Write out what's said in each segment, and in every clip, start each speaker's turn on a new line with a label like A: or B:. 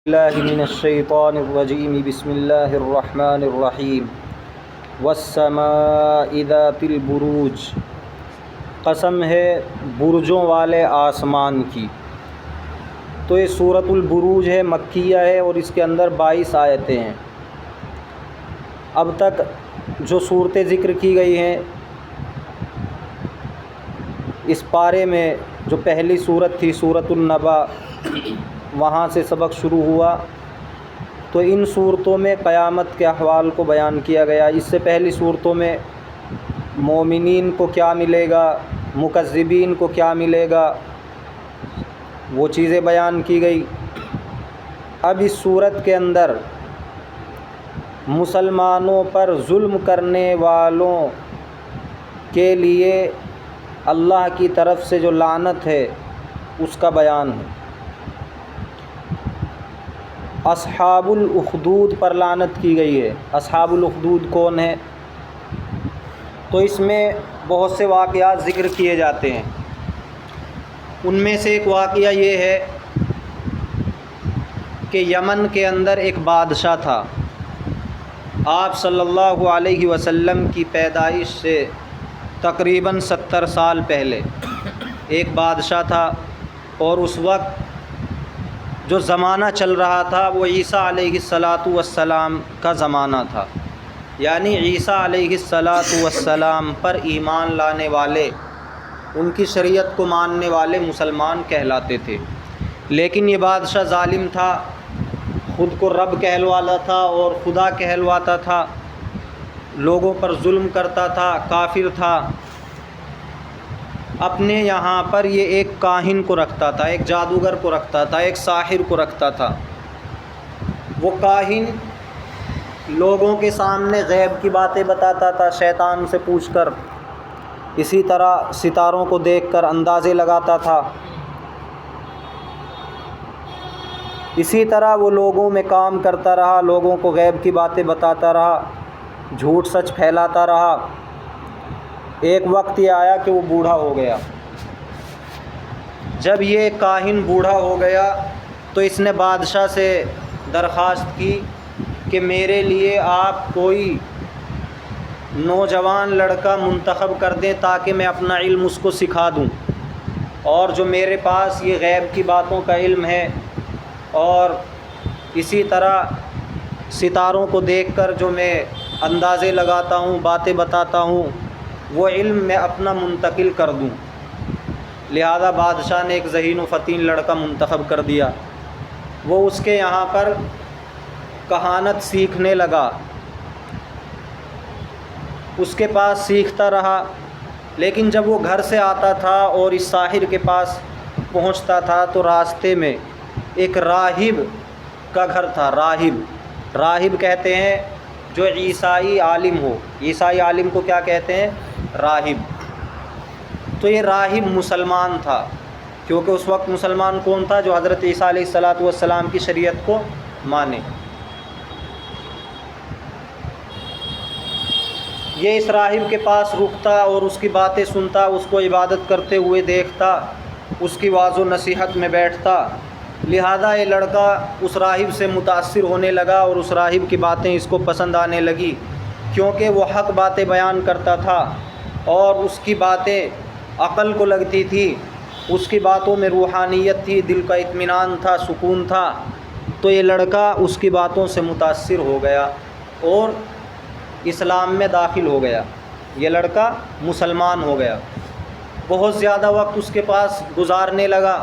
A: اللہ من الشیطان الرجیم بسم اللہ الرحمن الرحیم والسماء ذات البروج، قسم ہے برجوں والے آسمان کی۔ تو یہ سورۃ البروج ہے، مکیہ ہے اور اس کے اندر 22 آیتیں ہیں۔ اب تک جو صورتیں ذکر کی گئی ہیں اس پارے میں، جو پہلی صورت تھی سورۃ النبأ، وہاں سے سبق شروع ہوا۔ تو ان صورتوں میں قیامت کے احوال کو بیان کیا گیا۔ اس سے پہلی صورتوں میں مومنین کو کیا ملے گا، مکذبین کو کیا ملے گا، وہ چیزیں بیان کی گئی۔ اب اس صورت کے اندر مسلمانوں پر ظلم کرنے والوں کے لیے اللہ کی طرف سے جو لعنت ہے اس کا بیان ہے۔ اصحاب الاخدود پر لعنت کی گئی ہے۔ اصحاب الاخدود کون ہیں؟ تو اس میں بہت سے واقعات ذکر کیے جاتے ہیں۔ ان میں سے ایک واقعہ یہ ہے کہ یمن کے اندر ایک بادشاہ تھا۔ آپ صلی اللہ علیہ وسلم کی پیدائش سے تقریباً 70 سال پہلے ایک بادشاہ تھا، اور اس وقت جو زمانہ چل رہا تھا وہ عیسیٰ علیہ السلام کا زمانہ تھا، یعنی عیسیٰ علیہ السلام پر ایمان لانے والے، ان کی شریعت کو ماننے والے مسلمان کہلاتے تھے۔ لیکن یہ بادشاہ ظالم تھا، خود کو رب کہلواتا تھا اور خدا کہلواتا تھا، لوگوں پر ظلم کرتا تھا، کافر تھا۔ اپنے یہاں پر یہ ایک کاہن کو رکھتا تھا، ایک جادوگر کو رکھتا تھا، ایک ساحر کو رکھتا تھا۔ وہ کاہن لوگوں کے سامنے غیب کی باتیں بتاتا تھا شیطان سے پوچھ کر، اسی طرح ستاروں کو دیکھ کر اندازے لگاتا تھا۔ اسی طرح وہ لوگوں میں کام کرتا رہا، لوگوں کو غیب کی باتیں بتاتا رہا، جھوٹ سچ پھیلاتا رہا۔ ایک وقت یہ آیا کہ وہ بوڑھا ہو گیا۔ جب یہ کاہن بوڑھا ہو گیا تو اس نے بادشاہ سے درخواست کی کہ میرے لیے آپ کوئی نوجوان لڑکا منتخب کر دیں تاکہ میں اپنا علم اس کو سکھا دوں، اور جو میرے پاس یہ غیب کی باتوں کا علم ہے اور اسی طرح ستاروں کو دیکھ کر جو میں اندازے لگاتا ہوں، باتیں بتاتا ہوں، وہ علم میں اپنا منتقل کر دوں۔ لہذا بادشاہ نے ایک ذہین و فطین لڑکا منتخب کر دیا۔ وہ اس کے یہاں پر کہانت سیکھنے لگا، اس کے پاس سیکھتا رہا۔ لیکن جب وہ گھر سے آتا تھا اور اس ساحر کے پاس پہنچتا تھا تو راستے میں ایک راہب کا گھر تھا۔ راہب کہتے ہیں جو عیسائی عالم ہو۔ عیسائی عالم کو کیا کہتے ہیں؟ راہب۔ تو یہ راہب مسلمان تھا، کیونکہ اس وقت مسلمان کون تھا؟ جو حضرت عیسیٰ علیہ السلام کی شریعت کو مانے۔ یہ اس راہب کے پاس رکتا اور اس کی باتیں سنتا، اس کو عبادت کرتے ہوئے دیکھتا، اس کی واعظ و نصیحت میں بیٹھتا۔ لہذا یہ لڑکا اس راہب سے متاثر ہونے لگا اور اس راہب کی باتیں اس کو پسند آنے لگی، کیونکہ وہ حق باتیں بیان کرتا تھا اور اس کی باتیں عقل کو لگتی تھی، اس کی باتوں میں روحانیت تھی، دل کا اطمینان تھا، سکون تھا۔ تو یہ لڑکا اس کی باتوں سے متاثر ہو گیا اور اسلام میں داخل ہو گیا۔ یہ لڑکا مسلمان ہو گیا۔ بہت زیادہ وقت اس کے پاس گزارنے لگا۔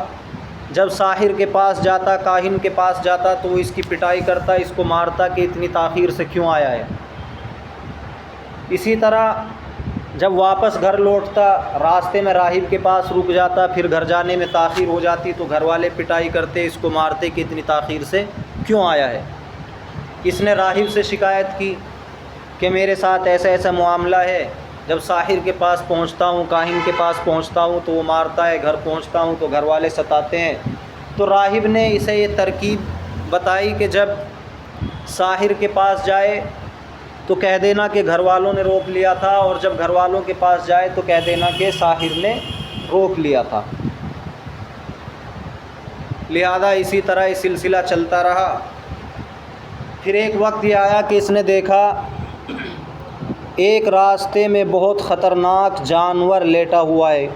A: جب ساحر کے پاس جاتا، کاہن کے پاس جاتا تو وہ اس کی پٹائی کرتا، اس کو مارتا کہ اتنی تاخیر سے کیوں آیا ہے۔ اسی طرح جب واپس گھر لوٹتا، راستے میں راہب کے پاس رک جاتا، پھر گھر جانے میں تاخیر ہو جاتی تو گھر والے پٹائی کرتے، اس کو مارتے کہ اتنی تاخیر سے کیوں آیا ہے۔ اس نے راہب سے شکایت کی کہ میرے ساتھ ایسا ایسا معاملہ ہے، جب ساحر کے پاس پہنچتا ہوں، کاہن کے پاس پہنچتا ہوں تو وہ مارتا ہے، گھر پہنچتا ہوں تو گھر والے ستاتے ہیں۔ تو راہب نے اسے یہ ترکیب بتائی کہ جب ساحر کے پاس جائے تو کہہ دینا کہ گھر والوں نے روک لیا تھا، اور جب گھر والوں کے پاس جائے تو کہہ دینا کہ ساحر نے روک لیا تھا۔ لہذا اسی طرح یہ سلسلہ چلتا رہا۔ پھر ایک وقت یہ آیا کہ اس نے دیکھا ایک راستے میں بہت خطرناک جانور لیٹا ہوا ہے،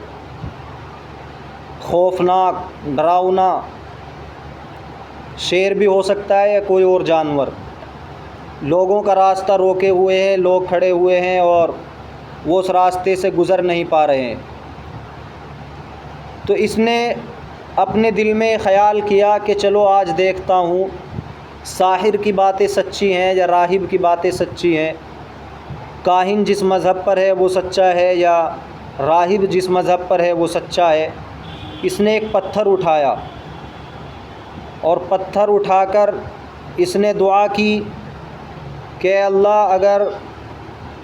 A: خوفناک، ڈراؤنا، شیر بھی ہو سکتا ہے یا کوئی اور جانور۔ لوگوں کا راستہ روکے ہوئے ہیں، لوگ کھڑے ہوئے ہیں اور وہ اس راستے سے گزر نہیں پا رہے ہیں۔ تو اس نے اپنے دل میں خیال کیا کہ چلو آج دیکھتا ہوں ساحر کی باتیں سچی ہیں یا راہب کی باتیں سچی ہیں، کاہن جس مذہب پر ہے وہ سچا ہے یا راہب جس مذہب پر ہے وہ سچا ہے۔ اس نے ایک پتھر اٹھایا اور پتھر اٹھا کر اس نے دعا کی کہ اللہ اگر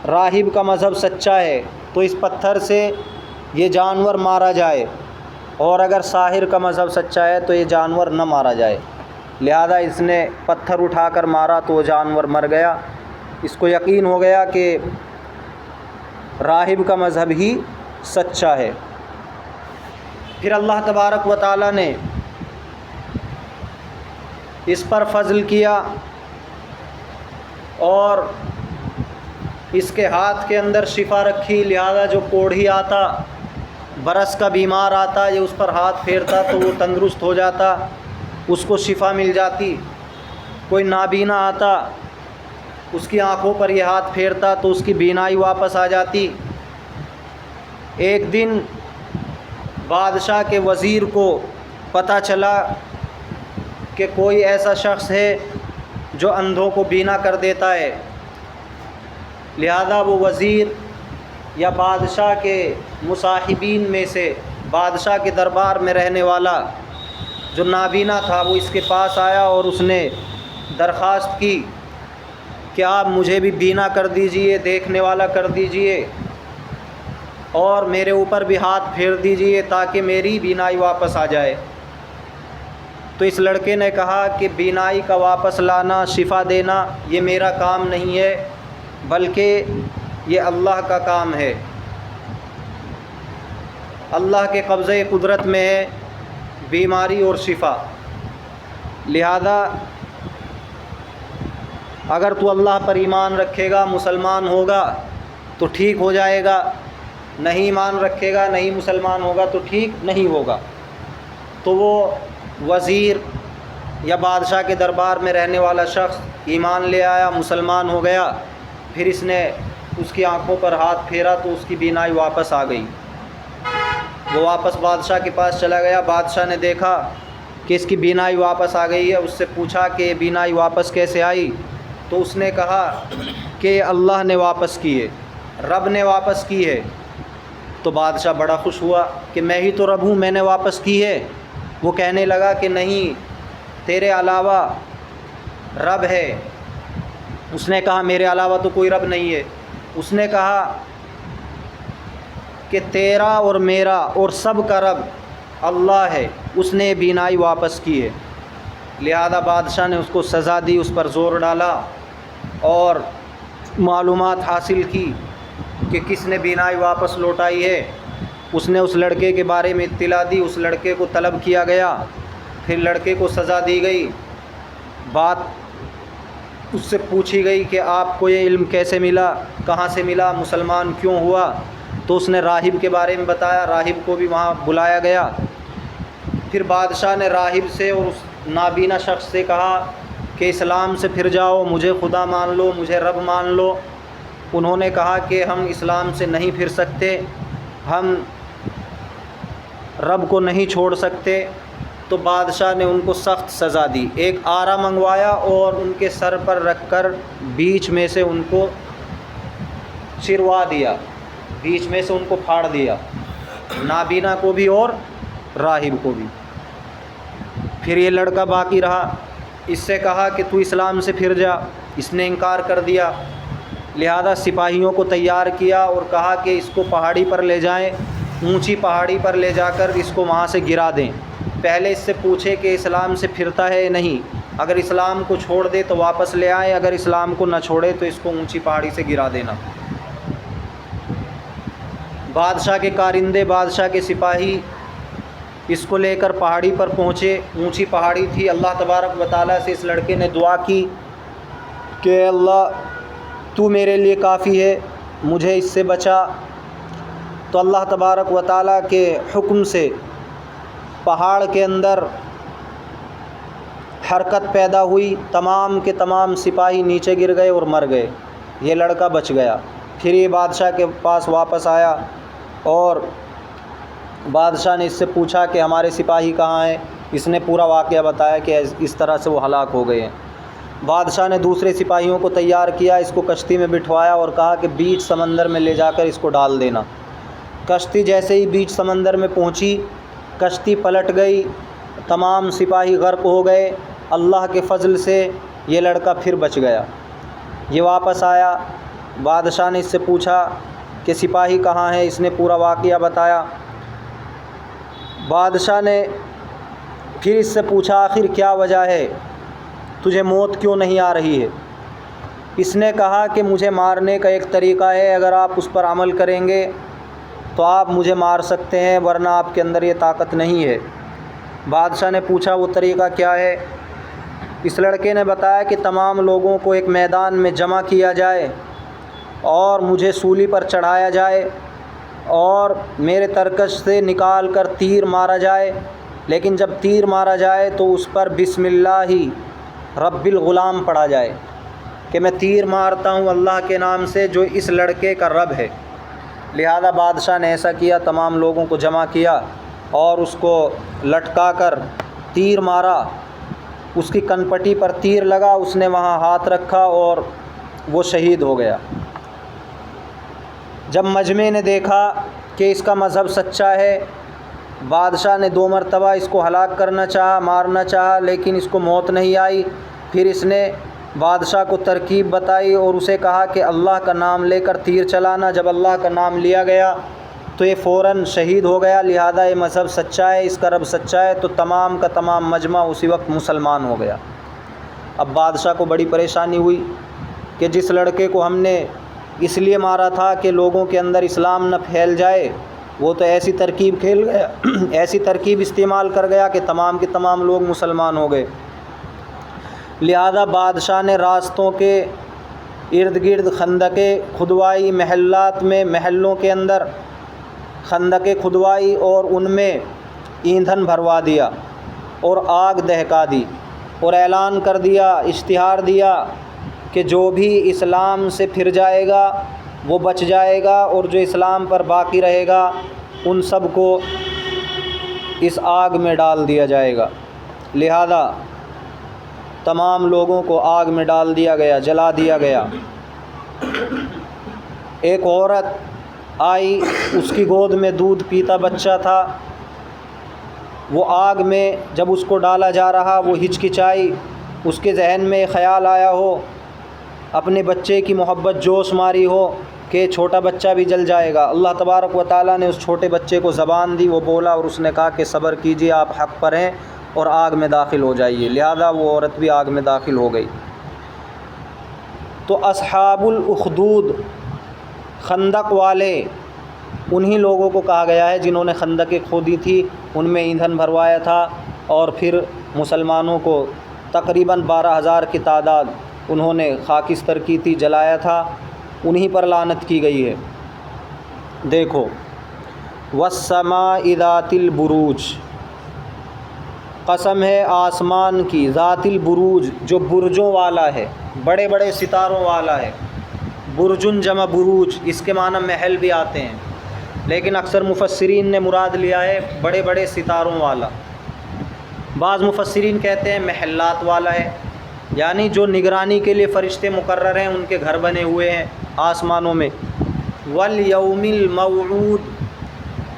A: راہب کا مذہب سچا ہے تو اس پتھر سے یہ جانور مارا جائے، اور اگر ساحر کا مذہب سچا ہے تو یہ جانور نہ مارا جائے۔ لہذا اس نے پتھر اٹھا کر مارا تو وہ جانور مر گیا۔ اس کو یقین ہو گیا کہ راہب کا مذہب ہی سچا ہے۔ پھر اللہ تبارک و تعالیٰ نے اس پر فضل کیا اور اس کے ہاتھ کے اندر شفا رکھی، لہذا جو کوڑھی آتا، برس کا بیمار آتا، یہ اس پر ہاتھ پھیرتا تو وہ تندرست ہو جاتا، اس کو شفا مل جاتی۔ کوئی نابینا آتا، اس کی آنکھوں پر یہ ہاتھ پھیرتا تو اس کی بینائی واپس آ جاتی۔ ایک دن بادشاہ کے وزیر کو پتہ چلا کہ کوئی ایسا شخص ہے جو اندھوں کو بینا کر دیتا ہے، لہذا وہ وزیر یا بادشاہ کے مصاحبین میں سے بادشاہ کے دربار میں رہنے والا جو نابینا تھا وہ اس کے پاس آیا اور اس نے درخواست کی کہ آپ مجھے بھی بینا کر دیجئے، دیکھنے والا کر دیجئے، اور میرے اوپر بھی ہاتھ پھیر دیجئے تاکہ میری بینائی واپس آ جائے۔ تو اس لڑکے نے کہا کہ بینائی کا واپس لانا، شفا دینا یہ میرا کام نہیں ہے، بلکہ یہ اللہ کا کام ہے، اللہ کے قبضۂ قدرت میں ہے بیماری اور شفا۔ لہذا اگر تو اللہ پر ایمان رکھے گا، مسلمان ہوگا تو ٹھیک ہو جائے گا، نہیں ایمان رکھے گا، نہیں مسلمان ہوگا تو ٹھیک نہیں ہوگا۔ تو وہ وزیر یا بادشاہ کے دربار میں رہنے والا شخص ایمان لے آیا، مسلمان ہو گیا۔ پھر اس نے اس کی آنکھوں پر ہاتھ پھیرا تو اس کی بینائی واپس آ گئی۔ وہ واپس بادشاہ کے پاس چلا گیا، بادشاہ نے دیکھا کہ اس کی بینائی واپس آ گئی ہے، اس سے پوچھا کہ بینائی واپس کیسے آئی؟ تو اس نے کہا کہ اللہ نے واپس کی ہے، رب نے واپس کی ہے۔ تو بادشاہ بڑا خوش ہوا کہ میں ہی تو رب ہوں، میں نے واپس کی ہے۔ وہ کہنے لگا کہ نہیں، تیرے علاوہ رب ہے۔ اس نے کہا میرے علاوہ تو کوئی رب نہیں ہے۔ اس نے کہا کہ تیرا اور میرا اور سب کا رب اللہ ہے، اس نے بینائی واپس کی ہے۔ لہذا بادشاہ نے اس کو سزا دی، اس پر زور ڈالا اور معلومات حاصل کی کہ کس نے بینائی واپس لوٹائی ہے۔ اس نے اس لڑکے کے بارے میں اطلاع دی، اس لڑکے کو طلب کیا گیا، پھر لڑکے کو سزا دی گئی۔ بات اس سے پوچھی گئی کہ آپ کو یہ علم کیسے ملا، کہاں سے ملا، مسلمان کیوں ہوا؟ تو اس نے راہب کے بارے میں بتایا، راہب کو بھی وہاں بلایا گیا۔ پھر بادشاہ نے راہب سے اور اس نابینا شخص سے کہا کہ اسلام سے پھر جاؤ، مجھے خدا مان لو، مجھے رب مان لو۔ انہوں نے کہا کہ ہم اسلام سے نہیں پھر سکتے، ہم رب کو نہیں چھوڑ سکتے۔ تو بادشاہ نے ان کو سخت سزا دی، ایک آرا منگوایا اور ان کے سر پر رکھ کر بیچ میں سے ان کو چروا دیا، بیچ میں سے ان کو پھاڑ دیا، نابینا کو بھی اور راہب کو بھی۔ پھر یہ لڑکا باقی رہا، اس سے کہا کہ تو اسلام سے پھر جا، اس نے انکار کر دیا۔ لہذا سپاہیوں کو تیار کیا اور کہا کہ اس کو پہاڑی پر لے جائیں، اونچی پہاڑی پر لے جا کر اس کو وہاں سے گرا دیں۔ پہلے اس سے پوچھے کہ اسلام سے پھرتا ہے یا نہیں، اگر اسلام کو چھوڑ دے تو واپس لے آئے، اگر اسلام کو نہ چھوڑے تو اس کو اونچی پہاڑی سے گرا دینا۔ بادشاہ کے کارندے، بادشاہ کے سپاہی اس کو لے کر پہاڑی پر پہنچے، اونچی پہاڑی تھی۔ اللہ تبارک و تعالیٰ سے اس لڑکے نے دعا کی کہ اللہ تو میرے لیے کافی ہے، مجھے اس سے بچا۔ تو اللہ تبارک و تعالیٰ کے حکم سے پہاڑ کے اندر حرکت پیدا ہوئی، تمام کے تمام سپاہی نیچے گر گئے اور مر گئے، یہ لڑکا بچ گیا۔ پھر یہ بادشاہ کے پاس واپس آیا اور بادشاہ نے اس سے پوچھا کہ ہمارے سپاہی کہاں ہیں؟ اس نے پورا واقعہ بتایا کہ اس طرح سے وہ ہلاک ہو گئے ہیں۔ بادشاہ نے دوسرے سپاہیوں کو تیار کیا، اس کو کشتی میں بٹھوایا اور کہا کہ بیچ سمندر میں لے جا کر اس کو ڈال دینا۔ کشتی جیسے ہی بیچ سمندر میں پہنچی، کشتی پلٹ گئی، تمام سپاہی غرق ہو گئے۔ اللہ کے فضل سے یہ لڑکا پھر بچ گیا۔ یہ واپس آیا، بادشاہ نے اس سے پوچھا کہ سپاہی کہاں ہیں؟ اس نے پورا واقعہ بتایا۔ بادشاہ نے پھر اس سے پوچھا آخر کیا وجہ ہے، تجھے موت کیوں نہیں آ رہی ہے؟ اس نے کہا کہ مجھے مارنے کا ایک طریقہ ہے، اگر آپ اس پر عمل کریں گے تو آپ مجھے مار سکتے ہیں، ورنہ آپ کے اندر یہ طاقت نہیں ہے۔ بادشاہ نے پوچھا وہ طریقہ کیا ہے؟ اس لڑکے نے بتایا کہ تمام لوگوں کو ایک میدان میں جمع کیا جائے اور مجھے سولی پر چڑھایا جائے اور میرے ترکش سے نکال کر تیر مارا جائے، لیکن جب تیر مارا جائے تو اس پر بسم اللہ رب الغلام پڑھا جائے کہ میں تیر مارتا ہوں اللہ کے نام سے جو اس لڑکے کا رب ہے۔ لہذا بادشاہ نے ایسا کیا، تمام لوگوں کو جمع کیا اور اس کو لٹکا کر تیر مارا۔ اس کی کنپٹی پر تیر لگا، اس نے وہاں ہاتھ رکھا اور وہ شہید ہو گیا۔ جب مجمع نے دیکھا کہ اس کا مذہب سچا ہے، بادشاہ نے 2 مرتبہ اس کو ہلاک کرنا چاہا، مارنا چاہا، لیکن اس کو موت نہیں آئی۔ پھر اس نے بادشاہ کو ترکیب بتائی اور اسے کہا کہ اللہ کا نام لے کر تیر چلانا۔ جب اللہ کا نام لیا گیا تو یہ فوراً شہید ہو گیا۔ لہذا یہ مذہب سچا ہے، اس کا رب سچا ہے، تو تمام کا تمام مجمع اسی وقت مسلمان ہو گیا۔ اب بادشاہ کو بڑی پریشانی ہوئی کہ جس لڑکے کو ہم نے اس لیے مارا تھا کہ لوگوں کے اندر اسلام نہ پھیل جائے، وہ تو ایسی ترکیب کھیل گیا، ایسی ترکیب استعمال کر گیا کہ تمام کے تمام لوگ مسلمان ہو گئے۔ لہذا بادشاہ نے راستوں کے ارد گرد خندقیں کھدوائی، محلات میں، محلوں کے اندر خندقیں کھدوائی اور ان میں ایندھن بھروا دیا اور آگ دہکا دی اور اعلان کر دیا، اشتہار دیا کہ جو بھی اسلام سے پھر جائے گا وہ بچ جائے گا، اور جو اسلام پر باقی رہے گا ان سب کو اس آگ میں ڈال دیا جائے گا۔ لہذا تمام لوگوں کو آگ میں ڈال دیا گیا، جلا دیا گیا۔ ایک عورت آئی، اس کی گود میں دودھ پیتا بچہ تھا، وہ آگ میں جب اس کو ڈالا جا رہا وہ ہچکچائی، اس کے ذہن میں خیال آیا ہو، اپنے بچے کی محبت جوش ماری ہو کہ چھوٹا بچہ بھی جل جائے گا۔ اللہ تبارک و تعالیٰ نے اس چھوٹے بچے کو زبان دی، وہ بولا اور اس نے کہا کہ صبر کیجیے، آپ حق پر ہیں اور آگ میں داخل ہو جائیے۔ لہذا وہ عورت بھی آگ میں داخل ہو گئی۔ تو اصحاب الاخدود، خندق والے، انہی لوگوں کو کہا گیا ہے جنہوں نے خندقیں کھودی تھی، ان میں ایندھن بھروایا تھا اور پھر مسلمانوں کو تقریباً 12,000 کی تعداد انہوں نے خاکستر کی تھی، جلایا تھا، انہی پر لعنت کی گئی ہے۔ دیکھو والسماء ذات البروج، قسم ہے آسمان کی، ذات البروج جو برجوں والا ہے، بڑے بڑے ستاروں والا ہے۔ برجن جمع بروج، اس کے معنی محل بھی آتے ہیں، لیکن اکثر مفسرین نے مراد لیا ہے بڑے بڑے ستاروں والا۔ بعض مفسرین کہتے ہیں محلات والا ہے، یعنی جو نگرانی کے لیے فرشتے مقرر ہیں ان کے گھر بنے ہوئے ہیں آسمانوں میں۔ والیوم الموعود،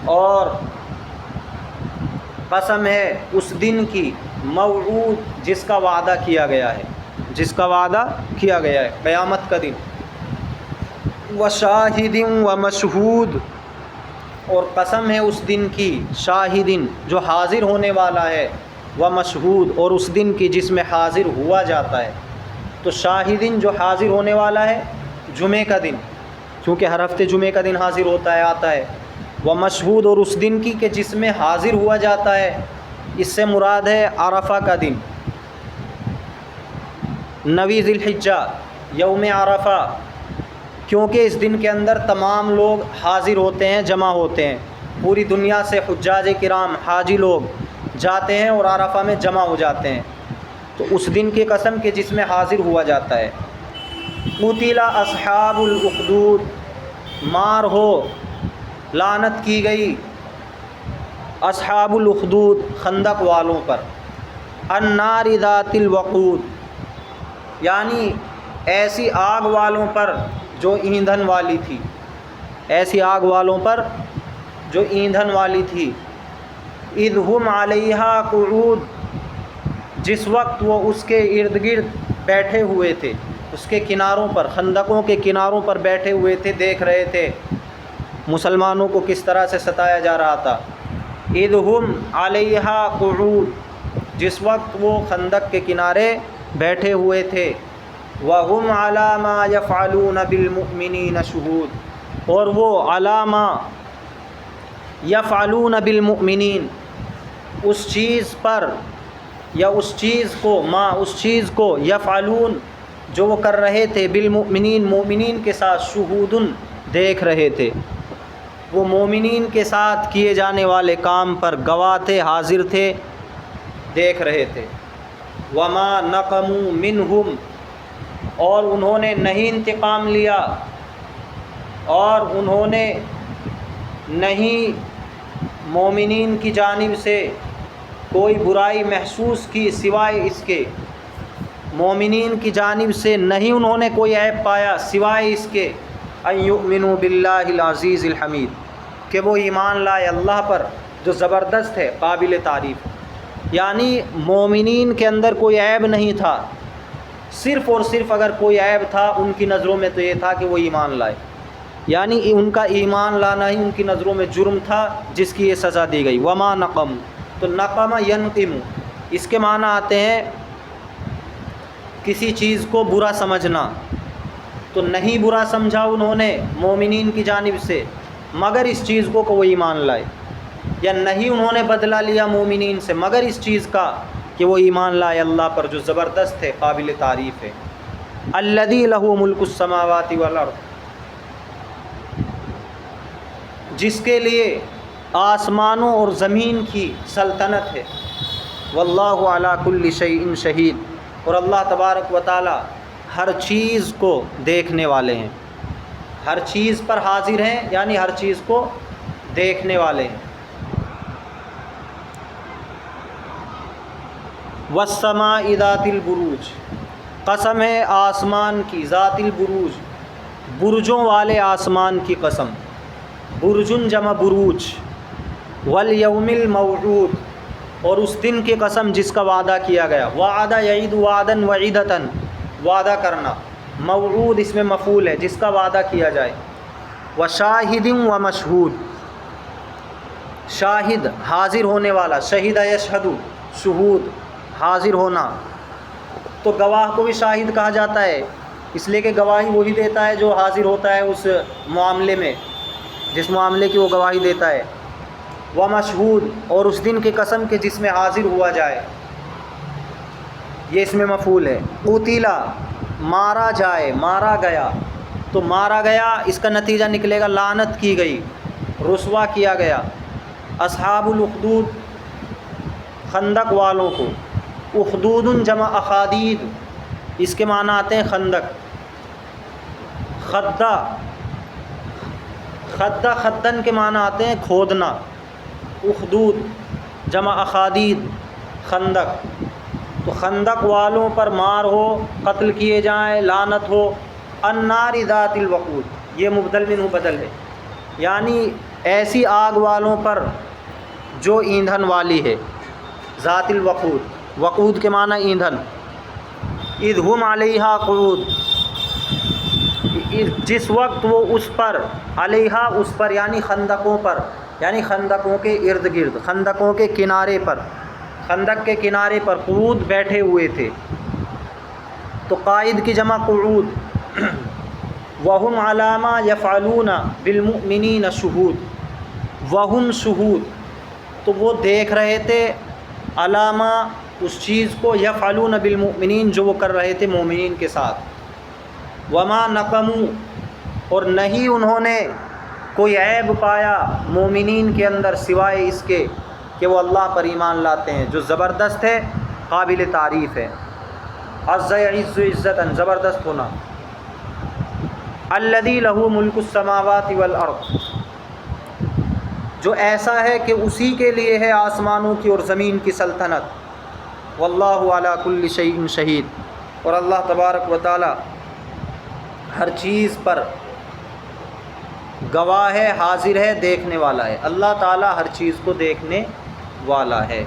A: اور قسم ہے اس دن کی، موعود جس کا وعدہ کیا گیا ہے، جس کا وعدہ کیا گیا ہے، قیامت کا دن۔ وشاہد ومشہود، اور قسم ہے اس دن کی، شاہدن جو حاضر ہونے والا ہے، ومشہود اور اس دن کی جس میں حاضر ہوا جاتا ہے۔ تو شاہدن جو حاضر ہونے والا ہے، جمعے کا دن، کیونکہ ہر ہفتے جمعے کا دن حاضر ہوتا ہے، آتا ہے۔ و مشہود اور اس دن کی کہ جس میں حاضر ہوا جاتا ہے، اس سے مراد ہے عرفہ کا دن، 9 ذی الحجہ یوم عرفہ، کیونکہ اس دن کے اندر تمام لوگ حاضر ہوتے ہیں، جمع ہوتے ہیں، پوری دنیا سے حجاج کرام حاجی لوگ جاتے ہیں اور عرفہ میں جمع ہو جاتے ہیں، تو اس دن کی قسم کہ جس میں حاضر ہوا جاتا ہے۔ قتل اصحاب الاخدود، مار ہو، لعنت کی گئی اصحاب الاخدود، خندق والوں پر، النار ذات الوقود، یعنی ایسی آگ والوں پر جو ایندھن والی تھی، ایسی آگ والوں پر جو ایندھن والی تھی، اذ ہم علیہا قعود، جس وقت وہ اس کے ارد گرد بیٹھے ہوئے تھے، اس کے کناروں پر، خندقوں کے کناروں پر بیٹھے ہوئے تھے، دیکھ رہے تھے مسلمانوں کو کس طرح سے ستایا جا رہا تھا۔ اذ ہم علیہا قعود، جس وقت وہ خندق کے کنارے بیٹھے ہوئے تھے، وَهُمْ عَلَى مَا يَفْعَلُونَ بِالْمُؤْمِنِينَ شُهُودٌ، اور وہ عَلَى مَا يَفْعَلُونَ بِالْمُؤْمِنِينَ، اس چیز پر یا اس چیز کو یفعلون جو وہ کر رہے تھے، بالمؤمنین مومنین کے ساتھ، شہودن دیکھ رہے تھے، وہ مومنین کے ساتھ کیے جانے والے کام پر گواہ تھے، حاضر تھے، دیکھ رہے تھے۔ وما نقموا منہم، اور انہوں نے نہیں انتقام لیا، اور انہوں نے نہیں مومنین کی جانب سے کوئی برائی محسوس کی سوائے اس کے، مومنین کی جانب سے نہیں انہوں نے کوئی عیب پایا سوائے اس کے، ان یؤمنوا باللہ العزیز الحمید، کہ وہ ایمان لائے اللہ پر جو زبردست ہے، قابل تعریف، یعنی مومنین کے اندر کوئی عیب نہیں تھا، صرف اور صرف اگر کوئی عیب تھا ان کی نظروں میں تو یہ تھا کہ وہ ایمان لائے، یعنی ان کا ایمان لانا ہی ان کی نظروں میں جرم تھا جس کی یہ سزا دی گئی۔ وما نقم، تو نقم ینقم، اس کے معنی آتے ہیں کسی چیز کو برا سمجھنا، تو نہیں برا سمجھا انہوں نے مومنین کی جانب سے مگر اس چیز کو کہ وہ ایمان لائے، یا نہیں انہوں نے بدلہ لیا مومنین سے مگر اس چیز کا کہ وہ ایمان لائے اللہ پر جو زبردست ہے، قابل تعریف ہے۔ الذی لہ ملک السماوات والارض، جس کے لیے آسمانوں اور زمین کی سلطنت ہے، واللہ علی کل شیء شہید، اور اللہ تبارک و تعالی ہر چیز کو دیکھنے والے ہیں، ہر چیز پر حاضر ہیں، یعنی ہر چیز کو دیکھنے والے ہیں۔ والسماء ذات البروج، قسم ہے آسمان کی، ذات البروج، برجوں والے آسمان کی قسم، برجن جمع بروج، والیوم الموعود، اور اس دن کی قسم جس کا وعدہ کیا گیا، وعدہ یعید وعدا وعیدتاً، وعدہ کرنا، موعود اس میں مفعول ہے جس کا وعدہ کیا جائے، وشاہد ومشہود، شاہد حاضر ہونے والا، شہید یشہد شہود حاضر ہونا، تو گواہ کو بھی شاہد کہا جاتا ہے اس لیے کہ گواہی وہی دیتا ہے جو حاضر ہوتا ہے اس معاملے میں، جس معاملے کی وہ گواہی دیتا ہے۔ ومشہود، اور اس دن کی قسم کہ جس میں حاضر ہوا جائے، یہ اس میں مفعول ہے۔ قتل، مارا جائے، مارا گیا، تو مارا گیا اس کا نتیجہ نکلے گا لعنت کی گئی، رسوا کیا گیا، اصحاب الاخدود، خندق والوں کو، اخدود جمع اخادید، اس کے معنی آتے ہیں خندق، خدہ، خدہ خدن کے معنی آتے ہیں کھودنا، اخدود جمع اخادید، خندق، تو خندق والوں پر مار ہو، قتل کیے جائیں، لعنت ہو۔ النار ذات الوقود، یہ مبدل منہ بدل ہے، یعنی ایسی آگ والوں پر جو ایندھن والی ہے، ذات الوقود، وقود کے معنی ایندھن، اذ ہم علیہا قعود، جس وقت وہ اس پر، علیہا اس پر، یعنی خندقوں پر، یعنی خندقوں کے ارد گرد، خندقوں کے کنارے پر، خندق کے کنارے پر قعود بیٹھے ہوئے تھے، تو قائد کی جمع قعود۔ وَهُمْ عَلَى مَا يَفْعَلُونَ بِالْمُؤْمِنِينَ شُهُودٌ، وہم شہود، تو وہ دیکھ رہے تھے علامہ اس چیز کو یفعلون بالمؤمنین جو وہ کر رہے تھے مومنین کے ساتھ، وما نقموا، اور نہیں انہوں نے کوئی عیب پایا مومنین کے اندر سوائے اس کے کہ وہ اللہ پر ایمان لاتے ہیں، جو زبردست ہے، قابل تعریف ہے۔ عز یعز عزتا، زبردست ہونا۔ الذی لہ ملک السماوات والارض، جو ایسا ہے کہ اسی کے لیے ہے آسمانوں کی اور زمین کی سلطنت، واللہ علی کل شیء شہید، اور اللہ تبارک و تعالی ہر چیز پر گواہ ہے، حاضر ہے، دیکھنے والا ہے۔ اللہ تعالی ہر چیز کو دیکھنے والا ہے۔